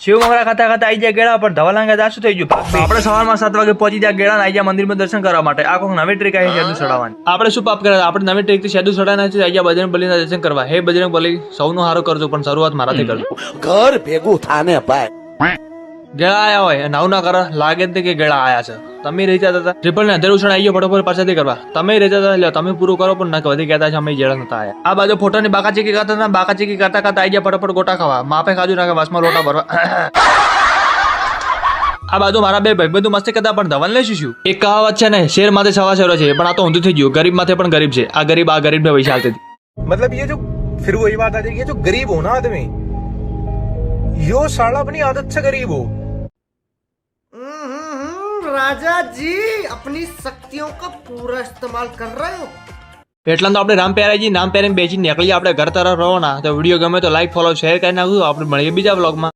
શિવ મંગળા ખાતા ખાતા આવી જાય ગેળા પર ધવલાંગા જાશું થઈ ગયું. આપણે સવારમાં 7 વાગે પહોંચી જાય ગેળા આવી જાય મંદિરમાં દર્શન કરવા માટે. આ કોઈ નવી ટ્રીક આવી સેદુ ચડાવવાની. આપણે શું પાપ કર્યા? આપણે નવી ટ્રીક થી સેદુ ચડાવવાના છે. આવી જાય બજરંગ બલીના દર્શન કરવા. હે બજરંગ બલી, સૌનું હારું કરજો પણ શરૂઆત મારાથી કરજો. ઘર ભેગું થાને ભાઈ. ગેળા આયા હોય નાવ ના કરે લાગે જ કે ગેળા આયા છે. તમે રહી જતા હતા ટ્રિપલ ને અંધેર ઉછળ આવી ગયો ફટોફટ પાછળથી કરવા. તમે રહી જતા લ્યો તમે પૂરું કરો પણ ના વધી કહેતા છે અમે જેડા નતા આયા. આ બાજુ ફોટોની બાકાચીકી કરતા હતા. બાકાચીકી કરતા કરતા આવી જાય ફટોફટ ગોટા ખાવા. માપે ખાજુ નાખે વાસમાં લોટા ભરવા. આ બાજુ મારા બે ભાઈ બધું મસ્તી કરતા પણ ધવલ ને શું એક કહાવત છે ને શેર માથે સવા શેરો છે પણ આ તો ઊંધું થઈ ગયું. ગરીબ માથે પણ ગરીબ છે. આ ગરીબ ને પૈસા આલતી હતી. मतलब ये जो फिर वही बात आ जाएगी, जो गरीब हो ना आदमी, यो साला अपनी आदत से गरीब हो. राजा जी अपनी शक्तियों का पूरा इस्तेमाल कर रहे हो. એટલા તો આપણે રામ પ્યારાજી નામ પહેરીને બેસી નીકળીએ આપણે ઘર તરફ રવાના. તો વિડીયો ગમે તો લાઈક ફોલો શેર કરી નાખજો. આપણે મળીએ બીજા બ્લોગમાં.